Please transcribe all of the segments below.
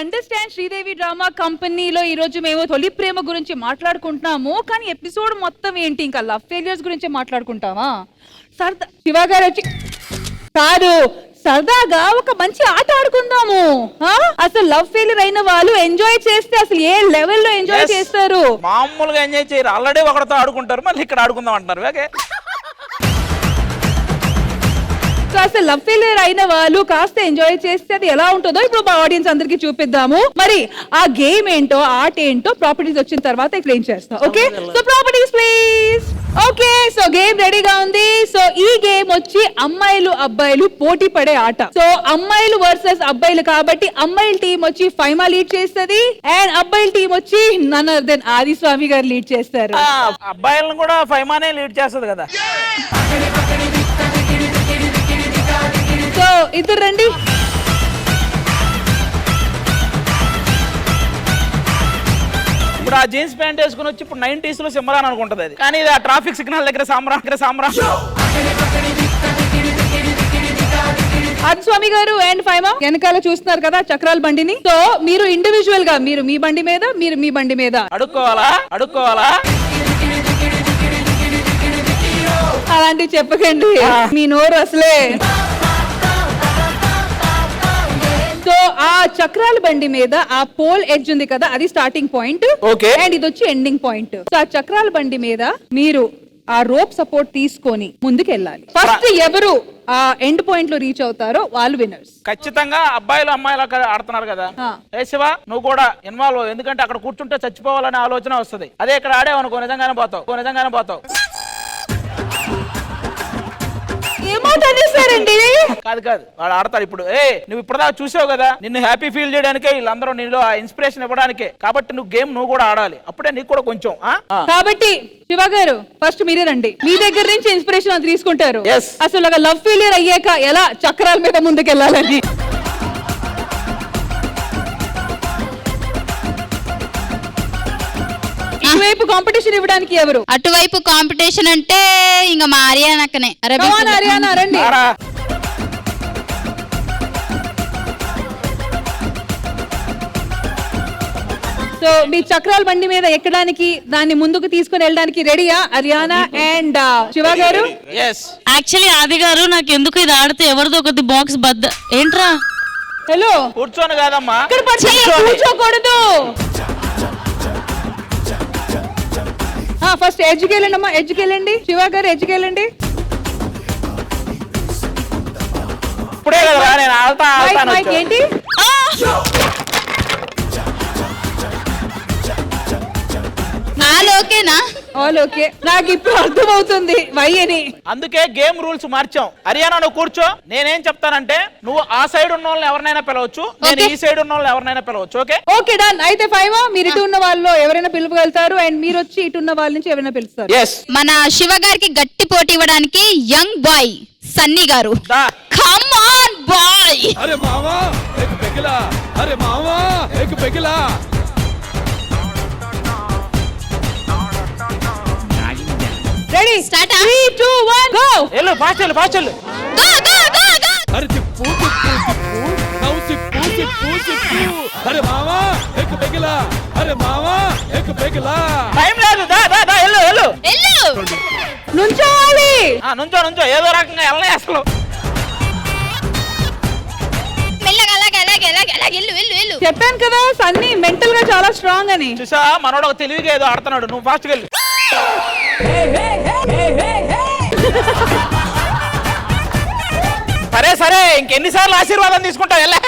Understand Sridevi drama కంపెనీలో ఈ రోజు మేము తొలి ప్రేమ గురించి మాట్లాడుకుంటున్నాము. కానీ ఎపిసోడ్ మొత్తం ఏంటి, ఇంకా లవ్ ఫెయిలియర్స్ గురించి మాట్లాడుకుంటామా? సరదా శివ గారు వచ్చి కాదు, సరదాగా ఒక మంచి ఆట ఆడుకుందాము. అసలు లవ్ ఫెయిలియర్ అయిన వాళ్ళు ఎంజాయ్ చేస్తే అసలు ఏ లెవెల్లో ఎంజాయ్ చేస్తారు? మామూలుగా ఎంజాయ్ చేయరు, ఆల్రెడీ ఒకటితో ఆడుకుంటారు, మళ్ళీ ఇక్కడ ఆడుకుందాం అంటారు. ఓకే, అసలు లవ్ ఫెయిలియర్ అయిన వాళ్ళు కాస్త ఎంజాయ్ చేస్తే అది ఎలా ఉంటుందో ఇప్పుడు మా ఆడియన్స్ అందరికి చూపిద్దాము. మరి ఆ గేమ్ ఏంటో, ఆట ఏంటో ప్రాపర్టీస్ వచ్చిన తర్వాత ఎక్స్ప్లెయిన్ చేస్తాం. Okay, so properties please. Okay, so game రెడీగా ఉంది. సో ఈ గేమ్ వచ్చి అమ్మాయిలు అబ్బాయిలు పోటీ పడే ఆట. సో అమ్మాయిలు వర్సెస్ అబ్బాయిలు కాబట్టి అమ్మాయిల టీం వచ్చి ఫైమా లీడ్ చేస్తుంది అండ్ అబ్బాయిల టీం వచ్చి నన్ అదర్ దెన్ ఆదిస్వామి గారు లీడ్ చేస్తారు. అబ్బాయిలను కూడా ఫైమానే లీడ్ చేస్తుంది కదా. సో ఇద్దరు రండి. ఇప్పుడు ఆ జీన్స్ ప్యాంట్ వేసుకుని వచ్చి ఇప్పుడు 90s లో సిమ్రాన్ అనుకుంటది అది, కానీ ఇది ఆ ట్రాఫిక్ సిగ్నల్ దగ్గర సామ్రాన్. ఆదిస్వామి గారు అండ్ ఫైమా వెనకాల చూస్తున్నారు కదా చక్రాల బండిని. సో మీరు ఇండివిజువల్ గా మీరు మీ బండి మీద, మీరు మీ బండి మీద అడుక్కోవాలా. అలాంటివి చెప్పకండి, మీ నోరు అసలే. సో ఆ చక్రాల బండి మీద ఆ పోల్ ఎడ్జ్ ఉంది కదా, అది స్టార్టింగ్ పాయింట్. ఓకే, అండ్ ఇది వచ్చి ఎండింగ్ పాయింట్. సో ఆ చక్రాల బండి మీద మీరు ఆ రోప్ సపోర్ట్ తీసుకొని ముందుకు వెళ్ళాలి. ఫస్ట్ ఎవరు ఆ ఎండ్ పాయింట్ లో రీచ్ అవుతారో వాళ్ళు విన్నర్స్. ఖచ్చితంగా అబ్బాయిలు అమ్మాయిలు ఆడుతున్నారు కదా. ఏ శివ, నువ్వు కూడా ఇన్వాల్వ్, ఎందుకంటే అక్కడ కూర్చుంటే చచ్చిపోవాలనే ఆలోచన వస్తుంది. అదే ఇక్కడ ఆడేవనుకో నిజంగానే పోతావు. కాదు, వాడు ఆడతాడు. ఇప్పుడు నువ్వు ఇప్పటిదాకా చూసావు కదా, నిన్ను హ్యాపీ ఫీల్ చేయడానికే వీళ్ళందరూ నీలో ఆ ఇన్స్పిరేషన్ ఇవ్వడానికే. కాబట్టి నువ్వు గేమ్ నువ్వు కూడా ఆడాలి, అప్పుడే నీకు కూడా కొంచెం. కాబట్టి శివ గారు ఫస్ట్ మీరే రండి, మీ దగ్గర నుంచి ఇన్స్పిరేషన్ తీసుకుంటారు. అసలు ఒక లవ్ ఫెయిలియర్ అయ్యాక ఎలా చక్రాల మీద ముందుకెళ్ళాలని. ఇటువైపు కాంపిటీషన్ ఇవ్వడానికి ఎవరు? అటువైపు కాంపిటీషన్ అంటే ఇంకా మా హర్యానాకనే. హర్యానా రండి. సో మీ చక్రాల బండి మీద ఎక్కడానికి, దాన్ని ముందుకు తీసుకుని వెళ్ళడానికి రెడీయా హర్యానా అండ్ శివ గారు? యాక్చువల్లీ ఆది గారు, నాకు ఎందుకు ఇది ఆడితే ఎవరిదో ఒకటి బాక్స్ బద్ద ఏంట్రా. హలో, కూర్చోను కాదమ్మా, కూర్చోకూడదు. ఫస్ట్ ఎడ్జ్కి వెళ్ళండి అమ్మా, ఎడ్జ్కి వెళ్ళండి. శివ గారు ఎడ్జ్కి వెళ్ళండి. ఇప్పుడే కదా నేను ఆడతాను. ఏంటి ఓకేనా? ఆల్ ఓకే, నాకు ఇప్పుడు అర్థమవుతుంది వై అని. అందుకే గేమ్ రూల్స్ మార్చాం. హర్యానా నువ్వు కూర్చో, నేనేం చెప్తానంటే నువ్వు ఆ సైడ్ ఉన్న వాళ్ళని ఎవరినైనా పిలవచ్చు, నేను ఈ సైడ్ ఉన్న వాళ్ళని ఎవరినైనా పిలవచ్చు. Okay okay done. అయితే ఫైవ్ మీరు ఇటు ఉన్న వాళ్ళు ఎవరైనా పిలువగలుగుతారు అండ్ మీరు వచ్చి ఇటు ఉన్న వాళ్ళ నుంచి ఎవరైనా పిలుస్తారు. మన శివ గారికి గట్టి పోటీ ఇవ్వడానికి యంగ్ బాయ్ సన్నీ గారు. Come on boy. అరే మావా ఏక్ పెగిలా, అరే మావా ఏక్ పెగిలా. Ready, start. 3 2 1 గో. వెళ్ళు, ఫాస్ట్ వెళ్ళు. Go go go go. అరే తిప్పు నౌ సిప్పు. అరే మావా ఏక్ పెగిలా, అరే మావా ఏక్ పెగిలా. టైం లేదు, వెళ్ళు. నుంచోవాలి. నుంచో ఏదో రకంగా వెళ్ళలే అసలు. మెల్లగా అలాగే వెళ్ళు. చెప్పాను కదా సన్నీ మెంటల్ గా చాలా స్ట్రాంగ్ అని. చూసా, మనోడు ఒక తెలివిగా ఏదో ఆడుతున్నాడు. నువ్వు ఫాస్ట్ వెళ్ళు. సరే ఇంకెన్నిసార్లు ఆశీర్వాదం తీసుకుంటావు? వెళ్ళే.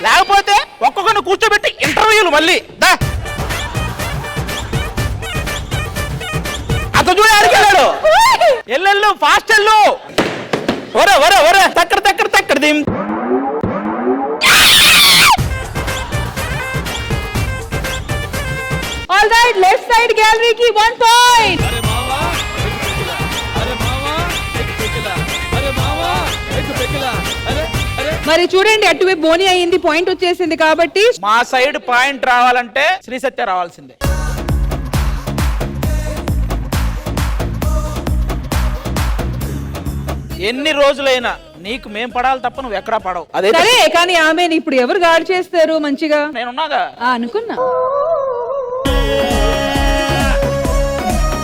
లేకపోతే ఒక్కొక్కరిని కూర్చోబెట్టి ఇంటర్వ్యూలు మళ్ళీ దా. అత చూడ అడిగాడు. ఎల్లెళ్ళు ఫాస్ట్ వెళ్ళు. ఒరే తక్కడ దిం. All right, left side gallery కి 1 పాయింట్. అరే మావా ఏక్ పెగిలా, అరే మావా ఏక్ పెగిలా, అరే మావా ఏక్ పెగిలా. అరే మరి చూడండి, అటువైపు బోని అయ్యింది, పాయింట్ వచ్చేసింది కాబట్టి మా సైడ్ పాయింట్ రావాలంటే శ్రీ సత్య రావాల్సిందే. ఎన్ని రోజులైనా నీకు మేం పడాలి తప్ప నువ్వు ఎక్కడా పడవు. అదే సరే, కానీ ఆమెను ఇప్పుడు ఎవరు గార్డ్ చేస్తారు మంచిగా? నేనున్నాగా. అనుకున్నా.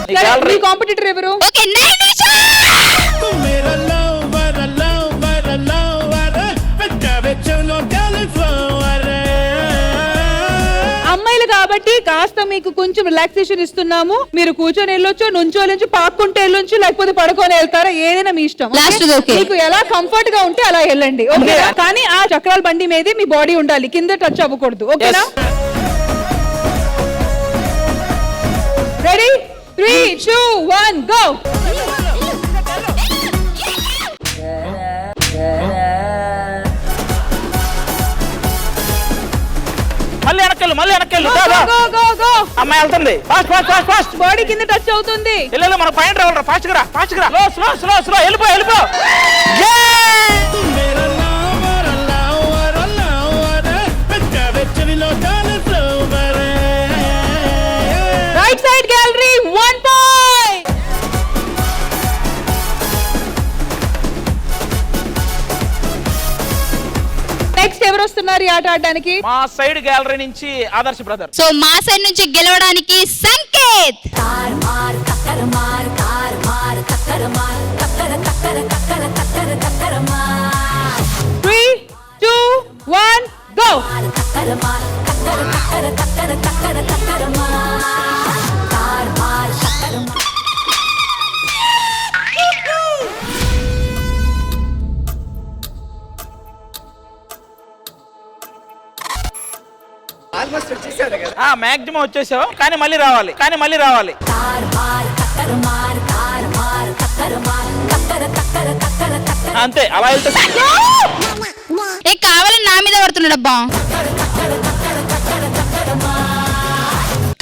నీ gallery. మీ కాంపిటీటర్ ఎవరు? ఓకే, నైనిషా. అమ్మాయిలు కాబట్టి కాస్త మీకు కొంచెం రిలాక్సేషన్ ఇస్తున్నాము. మీరు కూర్చొని వెళ్ళొచ్చు, నుంచోలేచ్చు, పాక్కుంటే వెళ్ళొచ్చు, లేకపోతే పడుకొని వెళ్తారా, ఏదైనా మీ ఇష్టం. Last the okay. మీకు ఎలా కంఫర్ట్ గా ఉంటే అలా వెళ్ళండి, ఓకేనా? కానీ ఆ చక్రాల బండి మీదే మీ బాడీ ఉండాలి, కింద టచ్ అవ్వకూడదు, ఓకేనా? రెడీ? 3, 2, 1, go. మళ్ళీ వెనక్కెళ్ళు. Go, go, go. అమ్మాయి వెళ్తుంది. Fast fast fast fast. Body కింద టచ్ అవుతుంది. వెళ్ళు, మన పాయింట్ రావాలరా. ఫాస్ట్ గా రా, ఫాస్ట్ గా రా. స్లో స్లో స్లో వెళ్ళిపో వెళ్ళిపో. Right side gallery 1 point. Next ఎవరు వస్తున్నారు ఈ ఆట ఆడడానికి? మా సైడ్ గ్యాలరీ నుంచి ఆదర్శ్ బ్రదర్. సో మా సైడ్ నుంచి గెలవడానికి సంకేత్. Three, 2, 1, go. మాక్సిమం వచ్చేసావు, కానీ మళ్ళీ రావాలి. అంతే, అలా వెళ్తే ఏ కావాలని నా మీద పడుతున్నాడు అబ్బా.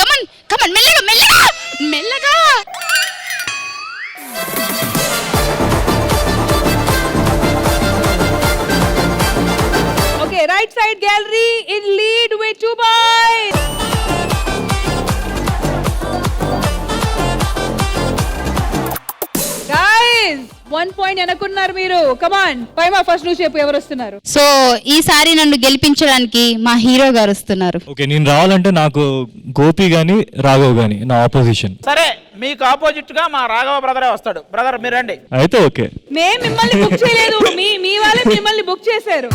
కమన్ కమన్, మెల్లగా మెల్లగా మెల్లగా. Okay, right side gallery in lead with 2 points. Guys, 1 point అనుకున్నారు మీరు. Come on, పైమా ఫస్ట్ నువ్వు చెప్పు ఎవరు వస్తున్నారు? సో ఈసారి నన్ను గెలిపించడానికి మా హీరో గారు వస్తున్నారు. ఓకే, నేను రావాలంటే నాకు గోపి గాని రాఘవ్ గాని నా ఆపోజిషన్. సరే, మీకు ఆపోజిట్ గా మా రాఘవ బ్రదరే వస్తాడు. బ్రదర్ మీరు రండి. అయితే ఓకే. మేము మిమ్మల్ని బుక్ చేయలేదు, మీ వాళ్ళే మిమ్మల్ని బుక్ చేశారు.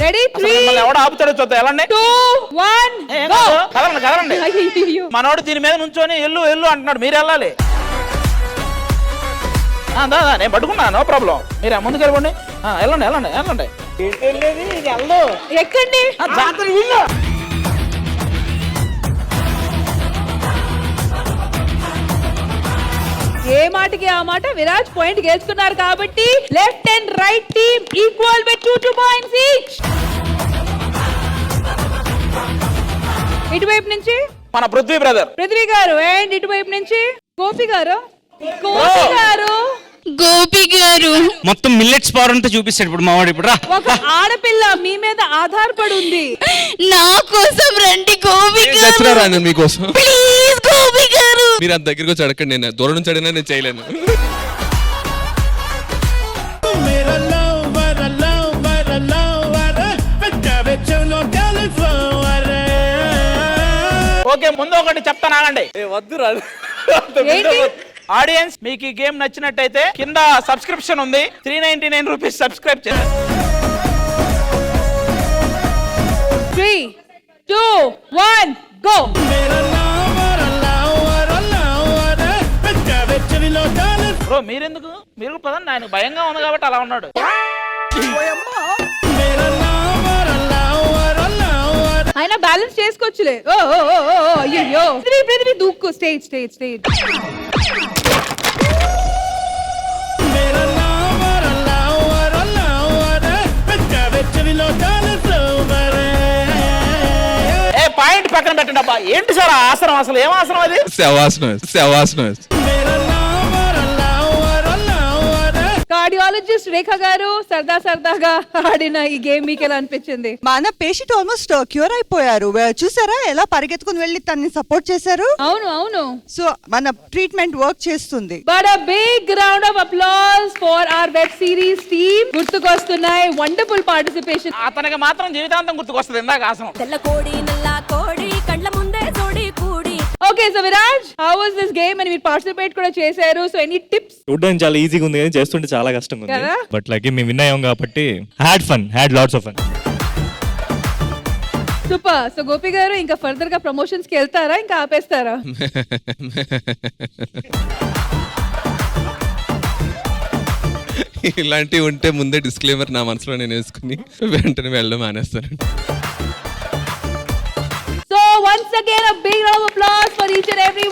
రెడీ? 3, ఎవడు ఆపుతాడో చూద్దాం. వెళ్ళండి. 2, 1, go. కదలండి. అయ్యయ్యో. మనోడు దీని మీద నుంచొని ఎల్లు అంటున్నాడు, మీరు వెళ్ళాలి. నేను పట్టుకున్నా, నో ప్రాబ్లం. మీరు ముందుకు వెళ్ళండి. వెళ్ళండి. ఎక్కండి. ఏ మాటకి ఆ మాట విరాజ్ పాయింట్ గెలుచుకున్నారు కాబట్టి left and right team equal with 2 points each. ఇటువైపు నుంచి మన పృథ్వీ బ్రదర్. పృథ్వీ గారు, అండ్ ఇటువైపు నుంచి గోపి గారు. గోపి గారు మొత్తం మిల్లెట్స్ పవర్ అంతా చూపిస్తాడు ఇప్పుడు మావాడు. ఇప్పుడు రా, ఒక ఆడపిల్ల మీ మీద ఆధారపడి ఉంది. నా కోసం రండి గోపి చచ్చినా గారు, రాను మీకోసం. ప్లీజ్ గోపి గారు. మీరు అంత దగ్గరికి వచ్చి అడగండి, నేను దూరం నుంచి అడిగినా నేను చేయలేను. ఓకే, ముందు ఒకటి చెప్తాను, ఆగండి. ఏంటి? ఆడియన్స్, మీకు ఈ గేమ్ నచ్చినట్టయితే కింద సబ్స్క్రిప్షన్ ఉంది, 399 రూపీస్ సబ్స్క్రైబ్ చేయండి. 3, 2, 1, go. బ్రో మీరెందుకు? మీరు పదండి, ఆయన భయంగా ఉంది కాబట్టి అలా ఉన్నాడు. ఆయన బ్యాలెన్స్ చేసుకోవచ్చులే. ఓ అయ్యో. పృథ్వీ దూకు. స్టేజ్. పాయింట్ పక్కన పెట్టండి అబ్బా. ఏంటి సార్ ఆ ఆసనం? అసలు ఏం ఆసనం అది? శవాసనం. కార్డియాలజిస్ట్ రేఖ గారు సరదాగా ఆడిన ఈ గేమ్ మీకు ఎలా అనిపించింది? మన పేషెంట్ ఆల్మోస్ట్ క్యూర్ అయిపోయారు. చూసారా ఎలా పరిగెత్తుకుని వెళ్ళి తనని సపోర్ట్ చేశారు? అవును. సో మన ట్రీట్మెంట్ వర్క్ చేస్తుంది. But a big round of applause for our web series team. గుర్తుకొస్తున్నాయి వండర్ఫుల్ పార్టిసిపేషన్. అతనికి మాత్రం జీవితాంతం గుర్తుకొస్తుంది ఇందాక ఆసనం. తెల్ల కోడి నల్ల కోడి కళ్ళ ముందే జోడి కూడి. Okay so Viraj, how was this game? అని మీరు పార్టిసిపేట్ కూడా చేశారు. So any tips? చూడడానికి చాలా ఈజీగా ఉంది కానీ చేస్తుంటే చాలా కష్టంగా ఉంది. కదా? బట్ లైక్ మేము విన్ అయ్యాం కాబట్టి had lots of fun. Super. So Gopi గారు ఇంకా ఫర్దర్ గా ప్రమోషన్స్ కి వెళ్తారా, ఇంకా ఆపేస్తారా? ఇలాంటివి ఉంటే ముందే డిస్క్లైమర్ నా మనసులో నేను వేసుకుని వెంటనే వెళ్ళడం మానేస్తాను. So once again a big round of applause for each and every